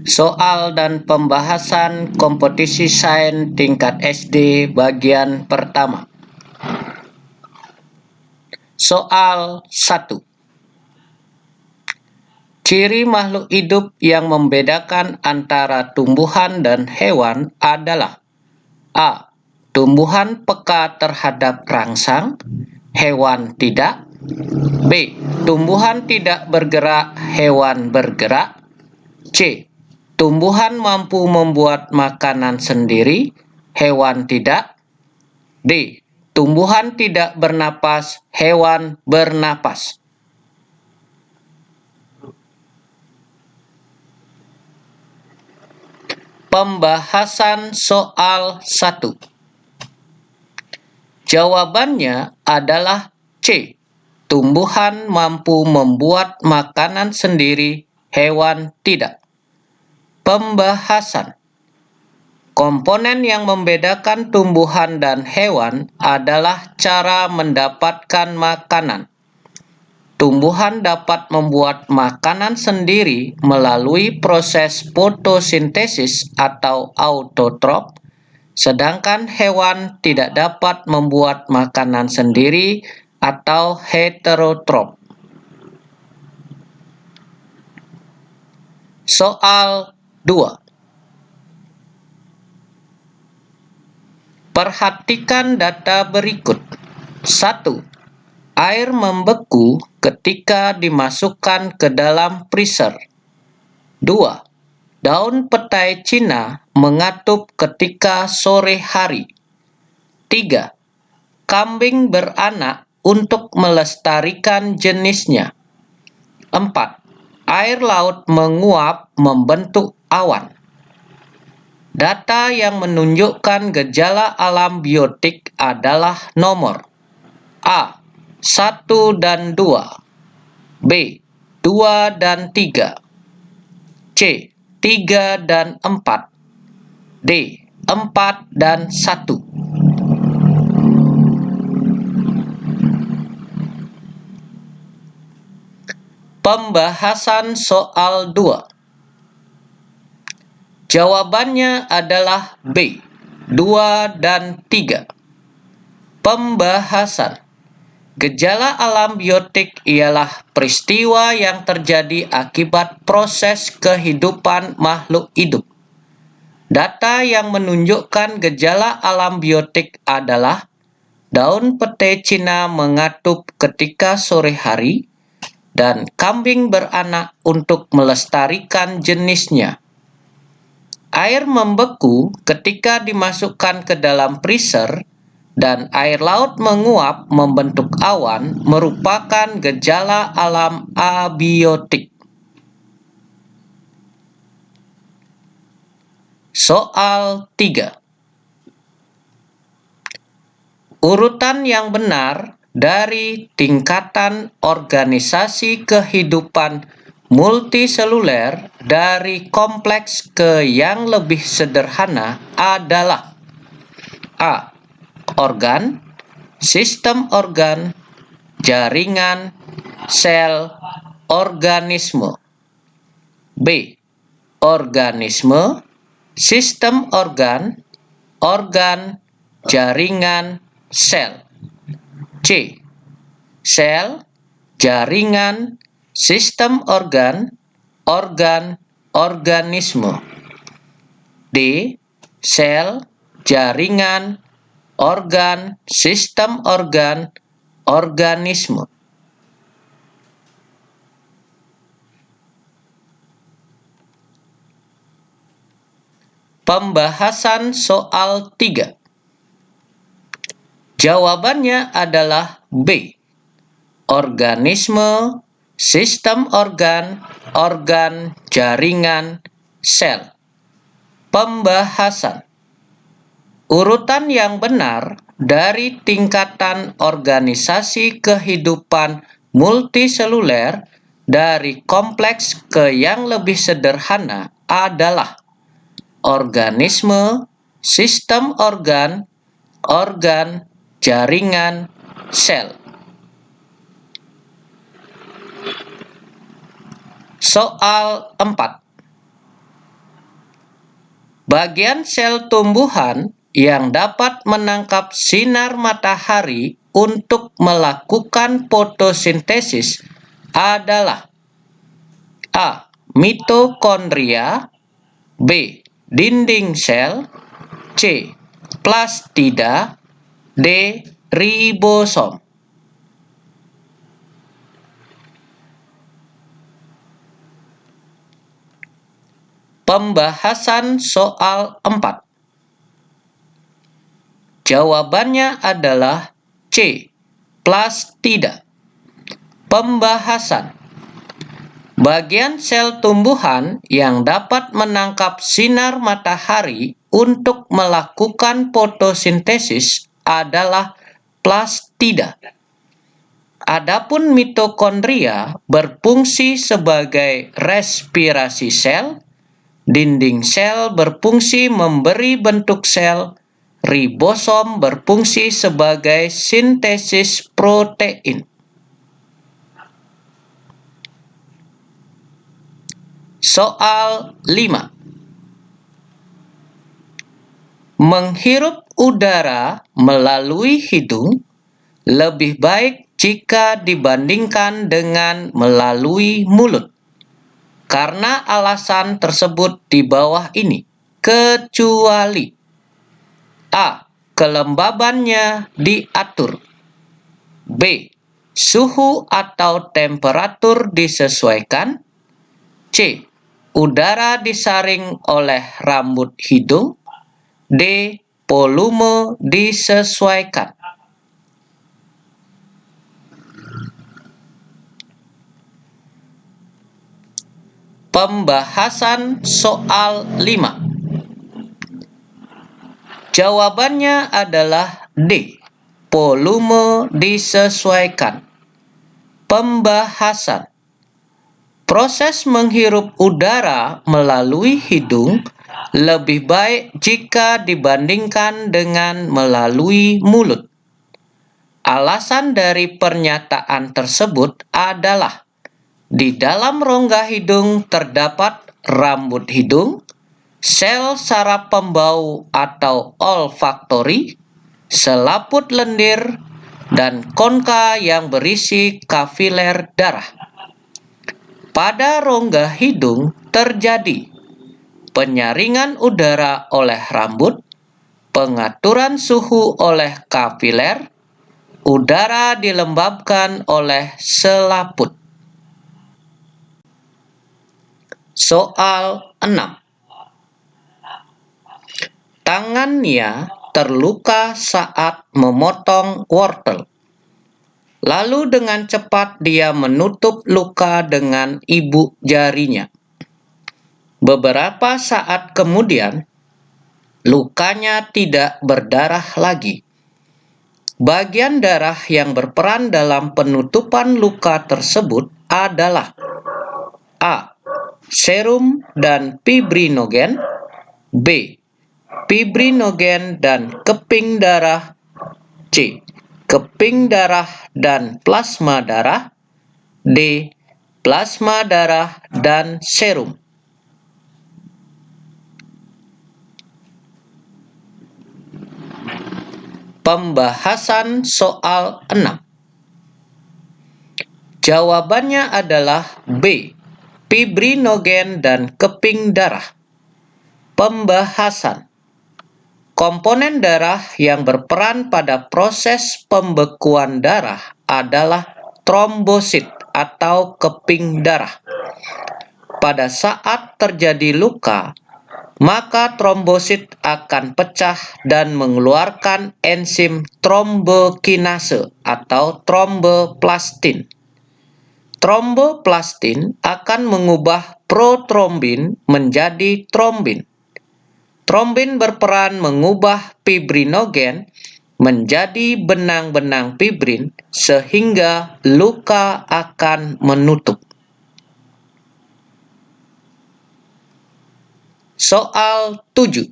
Soal dan pembahasan kompetisi sains tingkat SD bagian pertama. Soal 1. Ciri makhluk hidup yang membedakan antara tumbuhan dan hewan adalah A. Tumbuhan peka terhadap rangsang, hewan tidak. B. Tumbuhan tidak bergerak, hewan bergerak. C. Tumbuhan mampu membuat makanan sendiri, hewan tidak. D. Tumbuhan tidak bernapas, hewan bernapas. Pembahasan soal 1. Jawabannya adalah C. Tumbuhan mampu membuat makanan sendiri, hewan tidak. Pembahasan. Komponen yang membedakan tumbuhan dan hewan adalah cara mendapatkan makanan. Tumbuhan dapat membuat makanan sendiri melalui proses fotosintesis atau autotrof, sedangkan hewan tidak dapat membuat makanan sendiri atau heterotrof. Soal 2. Perhatikan data berikut. 1. Air membeku ketika dimasukkan ke dalam freezer. 2. Daun petai Cina mengatup ketika sore hari. 3. Kambing beranak untuk melestarikan jenisnya. 4. Air laut menguap membentuk awan. Data yang menunjukkan gejala alam biotik adalah nomor A. 1 dan 2. B. 2 dan 3. C. 3 dan 4. D. 4 dan 1. Pembahasan soal 2. Jawabannya adalah B. 2 dan 3. Pembahasan. Gejala alam biotik ialah peristiwa yang terjadi akibat proses kehidupan makhluk hidup. Data yang menunjukkan gejala alam biotik adalah daun petai Cina mengatup ketika sore hari dan kambing beranak untuk melestarikan jenisnya. Air membeku ketika dimasukkan ke dalam freezer dan air laut menguap membentuk awan merupakan gejala alam abiotik. Soal 3. Urutan yang benar dari tingkatan organisasi kehidupan multiseluler dari kompleks ke yang lebih sederhana adalah A. Organ, sistem organ, jaringan, sel, organisme. B. Organisme, sistem organ, jaringan, sel. C. Sel, jaringan, sistem organ, organisme. D. Sel, jaringan, sistem organ, organisme. Pembahasan soal 3. Jawabannya adalah B. Organisme, sistem organ, jaringan, sel. Pembahasan. Urutan yang benar dari tingkatan organisasi kehidupan multiseluler dari kompleks ke yang lebih sederhana adalah organisme, sistem organ, jaringan, sel. Soal 4. Bagian sel tumbuhan yang dapat menangkap sinar matahari untuk melakukan fotosintesis adalah A. Mitokondria, B. Dinding sel, C. Plastida, D. Ribosom. Pembahasan soal 4. Jawabannya adalah C. Plastida. Pembahasan. Bagian sel tumbuhan yang dapat menangkap sinar matahari untuk melakukan fotosintesis adalah plastida. Adapun mitokondria berfungsi sebagai respirasi sel, dinding sel berfungsi memberi bentuk sel, ribosom berfungsi sebagai sintesis protein. Soal 5. Menghirup udara melalui hidung lebih baik jika dibandingkan dengan melalui mulut. Karena alasan tersebut di bawah ini, kecuali A. Kelembabannya diatur, B. Suhu atau temperatur disesuaikan, C. Udara disaring oleh rambut hidung, D. Volume disesuaikan. Pembahasan soal 5. Jawabannya adalah D. Volume disesuaikan. Pembahasan. Proses menghirup udara melalui hidung lebih baik jika dibandingkan dengan melalui mulut. Alasan dari pernyataan tersebut adalah di dalam rongga hidung terdapat rambut hidung, sel saraf pembau atau olfaktori, selaput lendir, dan konka yang berisi kapiler darah. Pada rongga hidung terjadi penyaringan udara oleh rambut, pengaturan suhu oleh kapiler, udara dilembabkan oleh selaput. Soal 6. Tangannya terluka saat memotong wortel. Lalu dengan cepat dia menutup luka dengan ibu jarinya. Beberapa saat kemudian, lukanya tidak berdarah lagi. Bagian darah yang berperan dalam penutupan luka tersebut adalah A. Serum dan fibrinogen, B. Fibrinogen dan keping darah, C. Keping darah dan plasma darah, D. Plasma darah dan serum. Pembahasan soal 6. Jawabannya adalah B. Fibrinogen dan keping darah. Pembahasan. Komponen darah yang berperan pada proses pembekuan darah adalah trombosit atau keping darah. Pada saat terjadi luka, maka trombosit akan pecah dan mengeluarkan enzim trombokinase atau tromboplastin. Tromboplastin akan mengubah protrombin menjadi trombin. Trombin berperan mengubah fibrinogen menjadi benang-benang fibrin sehingga luka akan menutup. Soal 7.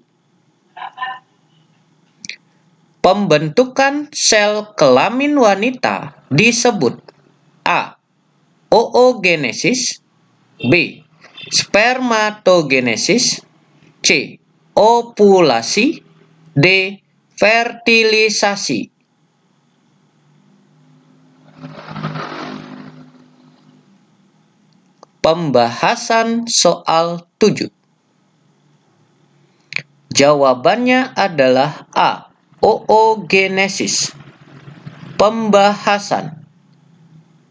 Pembentukan sel kelamin wanita disebut A. Oogenesis, B. Spermatogenesis, C. Ovulasi. D. Fertilisasi. Pembahasan soal 7. Jawabannya adalah A. Oogenesis. Pembahasan.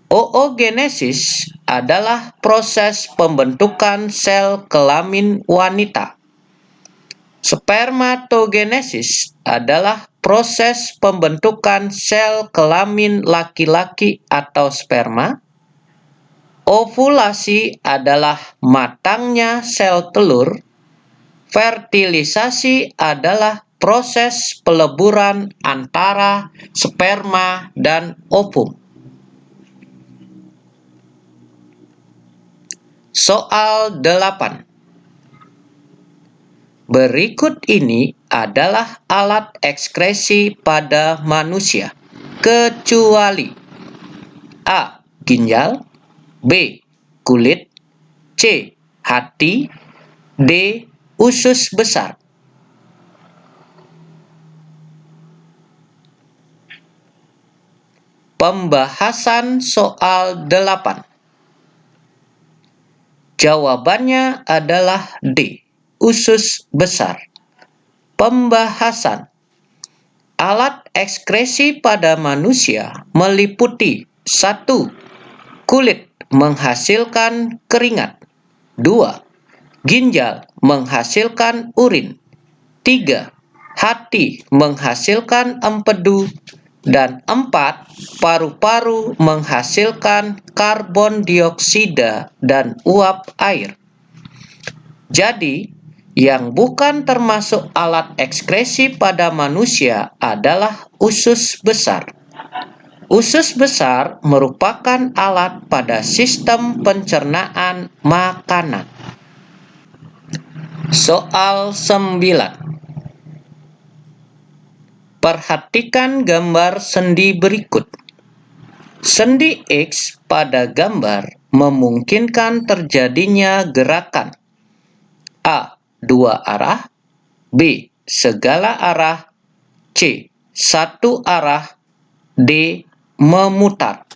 Oogenesis adalah proses pembentukan sel kelamin wanita. Spermatogenesis adalah proses pembentukan sel kelamin laki-laki atau sperma. Ovulasi adalah matangnya sel telur. Fertilisasi adalah proses peleburan antara sperma dan ovum. Soal 8. Berikut ini adalah alat ekskresi pada manusia, kecuali A. Ginjal, B. Kulit, C. Hati, D. Usus besar. Pembahasan soal 8. Jawabannya adalah D. Usus besar. Pembahasan. Alat ekskresi pada manusia meliputi 1. Kulit menghasilkan keringat. 2. Ginjal menghasilkan urin. 3. Hati menghasilkan empedu. Dan 4. Paru-paru menghasilkan karbon dioksida dan uap air. Jadi, yang bukan termasuk alat ekskresi pada manusia adalah usus besar. Usus besar merupakan alat pada sistem pencernaan makanan. Soal 9. Perhatikan gambar sendi berikut. Sendi X pada gambar memungkinkan terjadinya gerakan A. Dua arah, B. Segala arah, C. Satu arah, D. Memutar.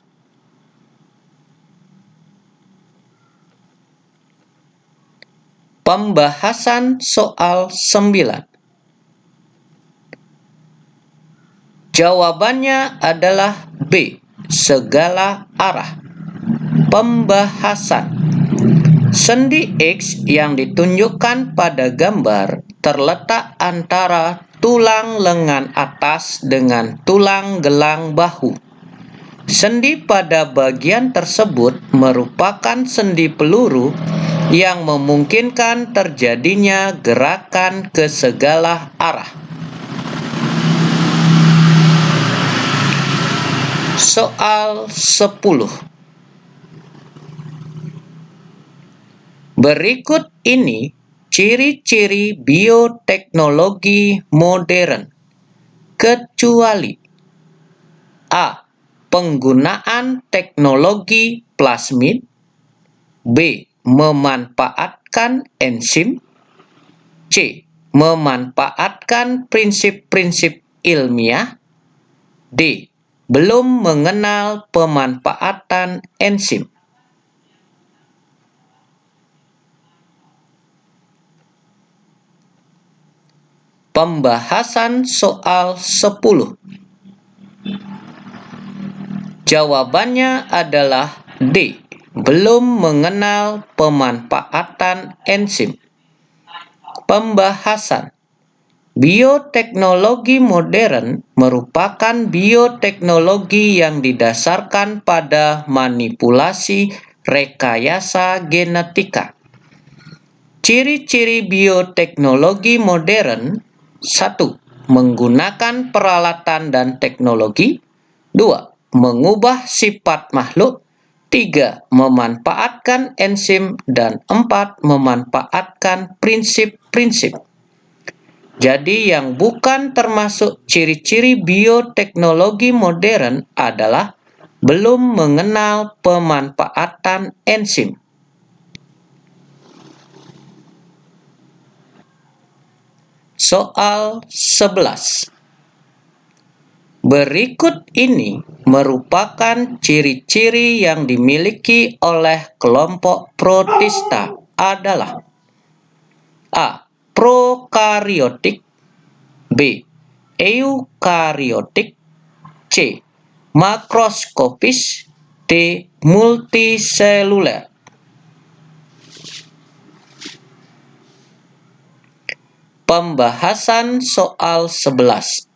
Pembahasan soal 9. Jawabannya adalah B. Segala arah. Pembahasan. Sendi X yang ditunjukkan pada gambar terletak antara tulang lengan atas dengan tulang gelang bahu. Sendi pada bagian tersebut merupakan sendi peluru yang memungkinkan terjadinya gerakan ke segala arah. Soal 10. Berikut ini ciri-ciri bioteknologi modern, kecuali A. Penggunaan teknologi plasmid, B. Memanfaatkan enzim, C. Memanfaatkan prinsip-prinsip ilmiah, D. Belum mengenal pemanfaatan enzim. Pembahasan soal 10. Jawabannya adalah D. Belum mengenal pemanfaatan enzim. Pembahasan. Bioteknologi modern merupakan bioteknologi yang didasarkan pada manipulasi rekayasa genetika. Ciri-ciri bioteknologi modern: 1. Menggunakan peralatan dan teknologi. 2. Mengubah sifat makhluk. 3. Memanfaatkan enzim. Dan 4. Memanfaatkan prinsip-prinsip. Jadi yang bukan termasuk ciri-ciri bioteknologi modern adalah belum mengenal pemanfaatan enzim. Soal 11. Berikut ini merupakan ciri-ciri yang dimiliki oleh kelompok protista adalah: A. Prokariotik, B. Eukariotik, C. Makroskopis, D. Multiseluler. Pembahasan soal 11.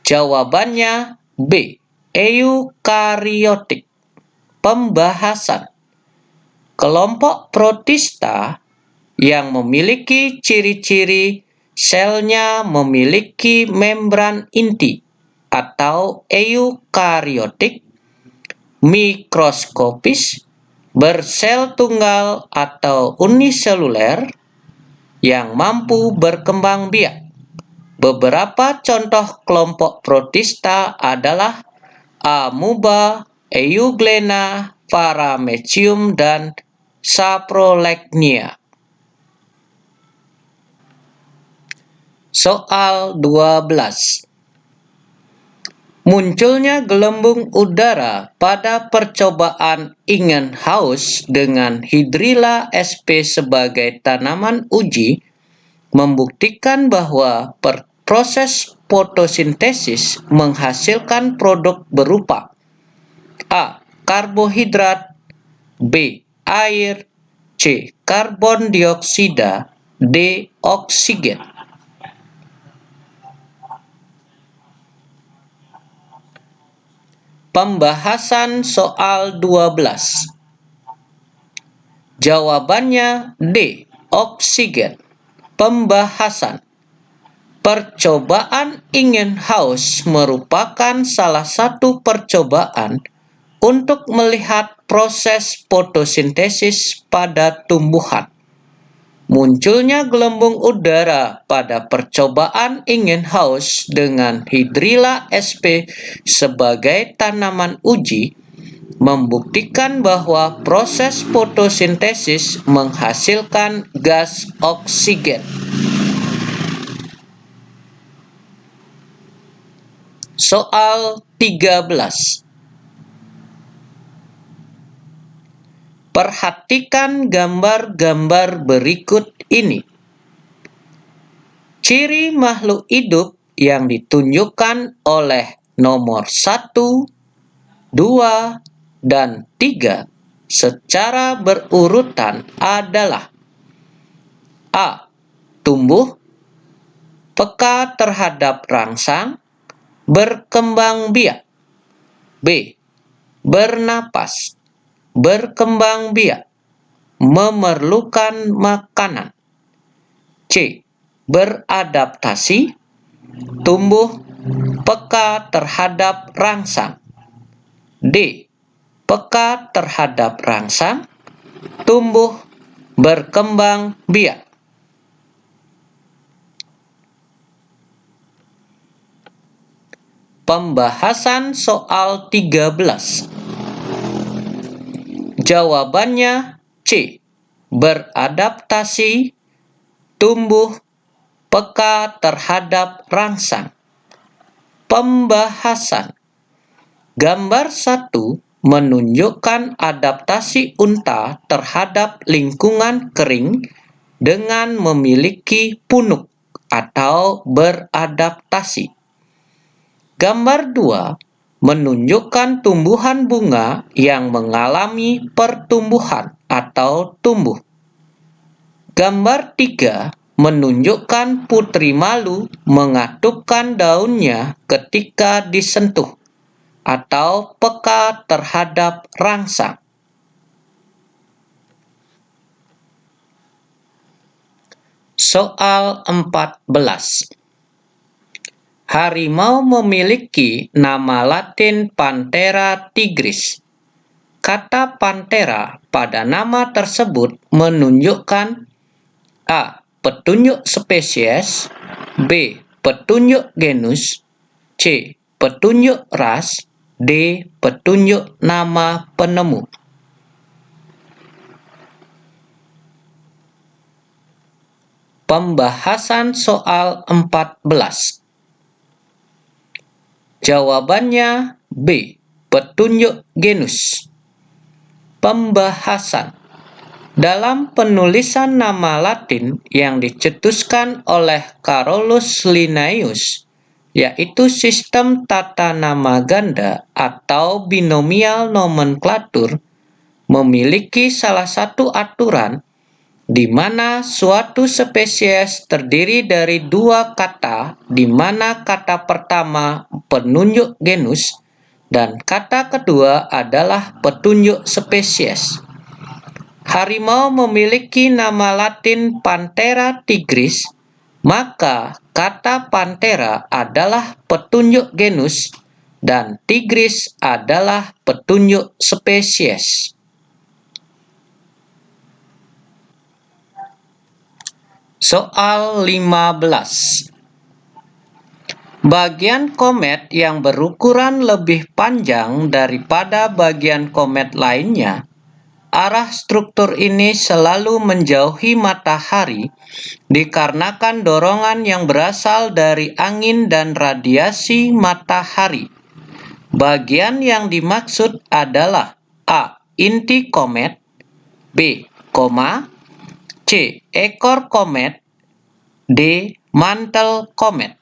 Jawabannya B. Eukariotik. Pembahasan. Kelompok protista yang memiliki ciri-ciri selnya memiliki membran inti atau eukariotik, mikroskopis, bersel tunggal atau uniseluler, yang mampu berkembang biak. Beberapa contoh kelompok protista adalah amuba, euglena, paramecium, dan saprolegnia. Soal 12. Munculnya gelembung udara pada percobaan Ingenhousz dengan Hydrilla sp sebagai tanaman uji membuktikan bahwa proses fotosintesis menghasilkan produk berupa: A. Karbohidrat, B. Air, C. Karbon dioksida, D. Oksigen. Pembahasan soal 12. Jawabannya D. Oksigen. Pembahasan. Percobaan Ingenhousz merupakan salah satu percobaan untuk melihat proses fotosintesis pada tumbuhan. Munculnya gelembung udara pada percobaan Ingenhousz dengan Hydrilla sp sebagai tanaman uji membuktikan bahwa proses fotosintesis menghasilkan gas oksigen. Soal 13. Perhatikan gambar-gambar berikut ini. Ciri makhluk hidup yang ditunjukkan oleh nomor 1, 2, dan 3 secara berurutan adalah: A. Tumbuh, peka terhadap rangsang, berkembang biak. B. Bernapas, berkembang biak, memerlukan makanan. C. Beradaptasi, tumbuh, peka terhadap rangsang. D. Peka terhadap rangsang, tumbuh, berkembang biak. Pembahasan soal 13. Jawabannya C. Beradaptasi, tumbuh, peka terhadap rangsang. Pembahasan. Gambar 1 menunjukkan adaptasi unta terhadap lingkungan kering dengan memiliki punuk atau beradaptasi. Gambar 2 menunjukkan tumbuhan bunga yang mengalami pertumbuhan atau tumbuh. Gambar 3 menunjukkan putri malu mengatupkan daunnya ketika disentuh atau peka terhadap rangsang. Soal 14. Harimau memiliki nama Latin Panthera tigris. Kata Panthera pada nama tersebut menunjukkan: A. Petunjuk spesies, B. Petunjuk genus, C. Petunjuk ras, D. Petunjuk nama penemu. Pembahasan soal 14. Jawabannya B. Petunjuk genus. Pembahasan. Dalam penulisan nama Latin yang dicetuskan oleh Carolus Linnaeus, yaitu sistem tata nama ganda atau binomial nomenklatur, memiliki salah satu aturan di mana suatu spesies terdiri dari dua kata, di mana kata pertama penunjuk genus dan kata kedua adalah petunjuk spesies. Harimau memiliki nama Latin Panthera tigris, maka kata Panthera adalah petunjuk genus dan tigris adalah petunjuk spesies. Soal 15. Bagian komet yang berukuran lebih panjang daripada bagian komet lainnya, arah struktur ini selalu menjauhi matahari dikarenakan dorongan yang berasal dari angin dan radiasi matahari. Bagian yang dimaksud adalah A. Inti komet, B. C. Ekor komet, D. Mantel komet.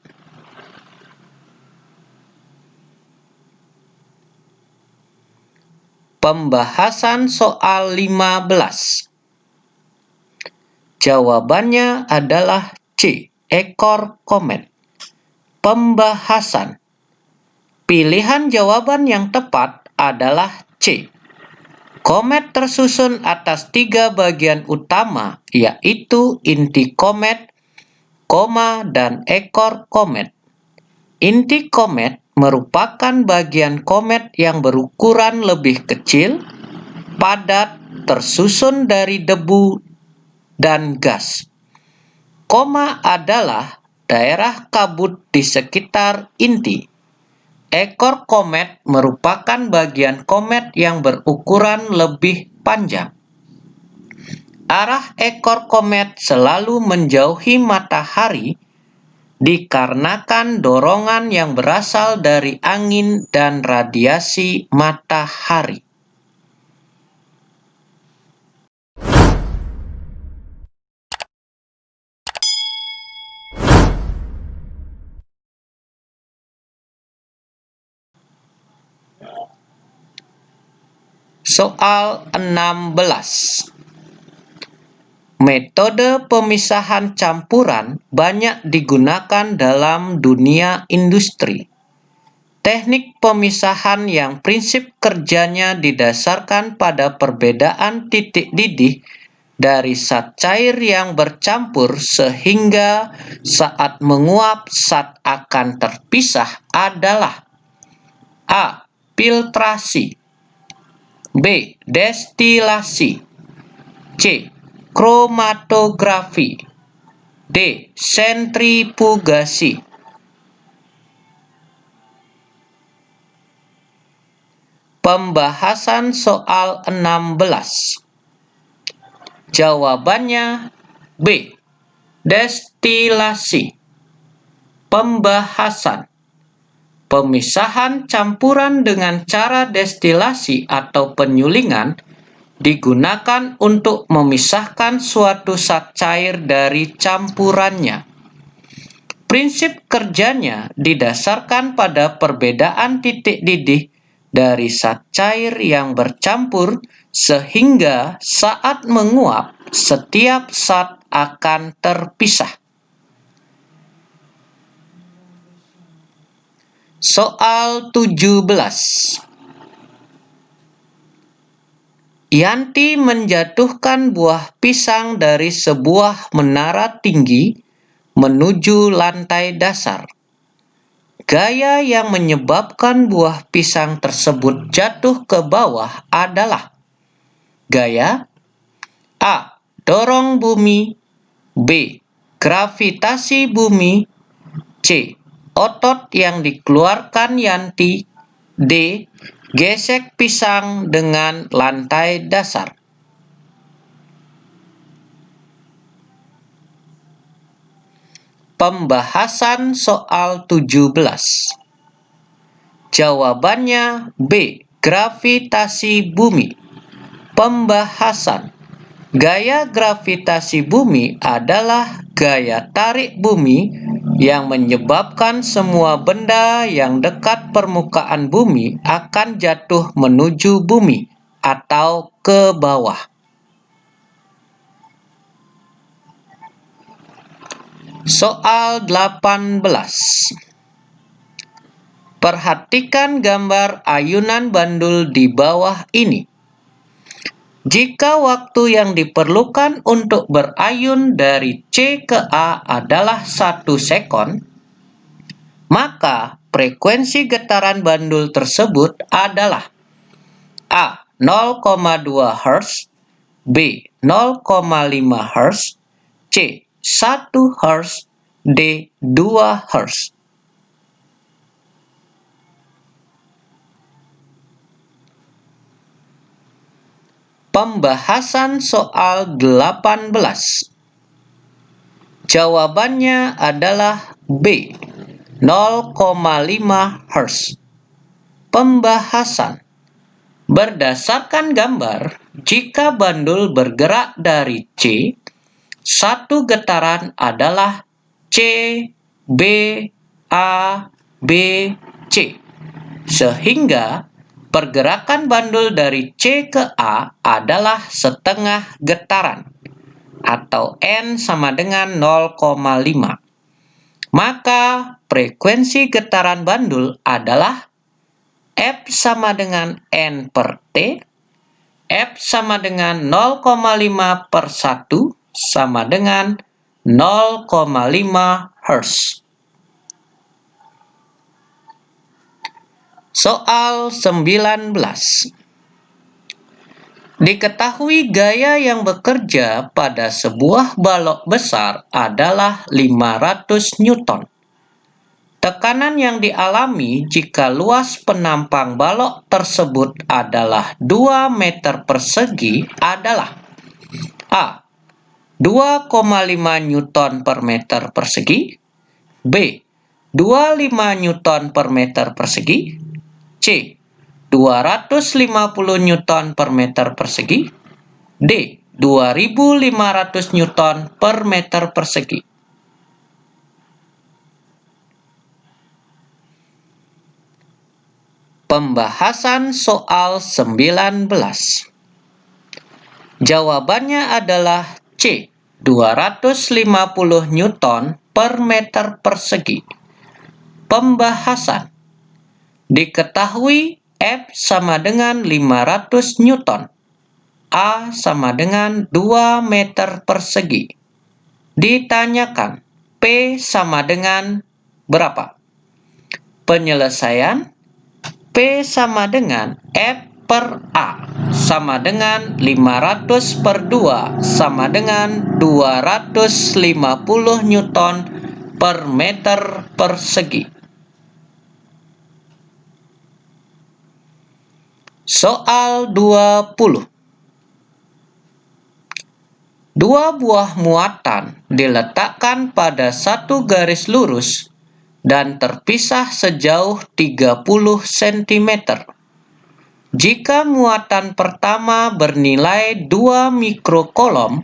Pembahasan soal 15. Jawabannya adalah C. Ekor komet. Pembahasan. Pilihan jawaban yang tepat adalah C. Komet tersusun atas 3 bagian utama, yaitu inti komet, dan ekor komet. Inti komet merupakan bagian komet yang berukuran lebih kecil, padat, tersusun dari debu dan gas. Koma adalah daerah kabut di sekitar inti. Ekor komet merupakan bagian komet yang berukuran lebih panjang. Arah ekor komet selalu menjauhi matahari dikarenakan dorongan yang berasal dari angin dan radiasi matahari. Soal 16. Metode pemisahan campuran banyak digunakan dalam dunia industri. Teknik pemisahan yang prinsip kerjanya didasarkan pada perbedaan titik didih dari zat cair yang bercampur sehingga saat menguap zat akan terpisah adalah A. Filtrasi, B. Destilasi, C. Kromatografi, D. Sentrifugasi. Pembahasan soal 16. Jawabannya B. Destilasi. Pembahasan. Pemisahan campuran dengan cara destilasi atau penyulingan digunakan untuk memisahkan suatu zat cair dari campurannya. Prinsip kerjanya didasarkan pada perbedaan titik didih dari zat cair yang bercampur sehingga saat menguap setiap zat akan terpisah. Soal 17. Yanti menjatuhkan buah pisang dari sebuah menara tinggi menuju lantai dasar. Gaya yang menyebabkan buah pisang tersebut jatuh ke bawah adalah gaya A. Dorong bumi, B. Gravitasi bumi, C. Otot yang dikeluarkan Yanti, D. Gesek pisang dengan lantai dasar. Pembahasan soal 17. Jawabannya B. Gravitasi bumi. Pembahasan. Gaya gravitasi bumi adalah gaya tarik bumi yang menyebabkan semua benda yang dekat permukaan bumi akan jatuh menuju bumi atau ke bawah. Soal 18. Perhatikan gambar ayunan bandul di bawah ini. Jika waktu yang diperlukan untuk berayun dari C ke A adalah 1 sekon, maka frekuensi getaran bandul tersebut adalah A. 0,2 Hz, B. 0,5 Hz, C. 1 Hz, D. 2 Hz. Pembahasan soal 18. Jawabannya adalah B. 0,5 Hz. Pembahasan. Berdasarkan gambar, jika bandul bergerak dari C, satu getaran adalah C, B, A, B, C. Sehingga pergerakan bandul dari C ke A adalah setengah getaran, atau N sama dengan 0,5. Maka frekuensi getaran bandul adalah F sama dengan N per T, F sama dengan 0,5 per 1 sama dengan 0,5 Hz. Soal 19. Diketahui gaya yang bekerja pada sebuah balok besar adalah 500 Newton. Tekanan yang dialami jika luas penampang balok tersebut adalah 2 meter persegi adalah A. 2,5 Newton per meter persegi, B. 25 Newton per meter persegi, C. 250 Newton per meter persegi, D. 2500 Newton per meter persegi. Pembahasan soal 19. Jawabannya adalah C. 250 Newton per meter persegi. Pembahasan. Diketahui F sama dengan 500 Newton. A sama dengan 2 meter persegi. Ditanyakan P sama dengan berapa? Penyelesaian. P sama dengan F per A sama dengan 500 per 2 sama dengan 250 Newton per meter persegi. Soal 20. Dua buah muatan diletakkan pada satu garis lurus dan terpisah sejauh 30 cm. Jika muatan pertama bernilai 2 mikrokolom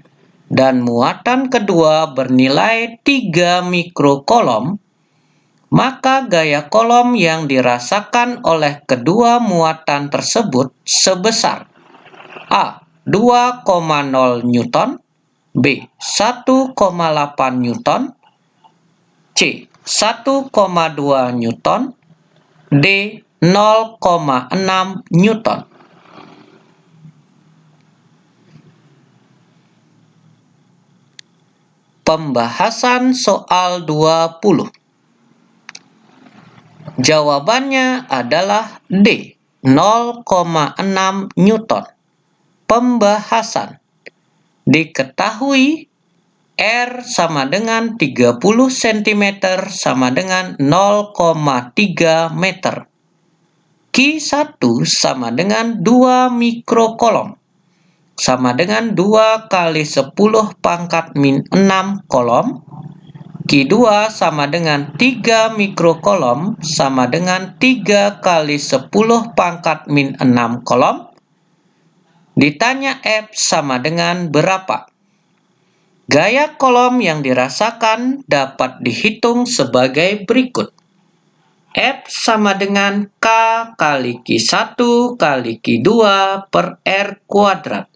dan muatan kedua bernilai 3 mikrokolom, maka gaya kolom yang dirasakan oleh kedua muatan tersebut sebesar A. 2,0 Newton, B. 1,8 Newton, C. 1,2 Newton, D. 0,6 Newton. Pembahasan soal 20. Jawabannya adalah D. 0,6 Newton. Pembahasan. Diketahui R sama dengan 30 cm sama dengan 0,3 meter. Q1 sama dengan 2 mikrokolom sama dengan 2 kali 10 pangkat min 6 kolom Q2 sama dengan 3 mikrokolom sama dengan 3 kali 10 pangkat min 6 kolom. Ditanya F sama dengan berapa? Gaya kolom yang dirasakan dapat dihitung sebagai berikut. F sama dengan K kali Q1 kali Q2 per R kuadrat.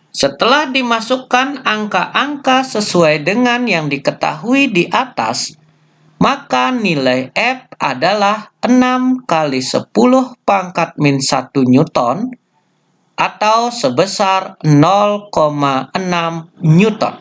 Setelah dimasukkan angka-angka sesuai dengan yang diketahui di atas, maka nilai F adalah 6 kali 10 pangkat min 1 Newton atau sebesar 0,6 Newton.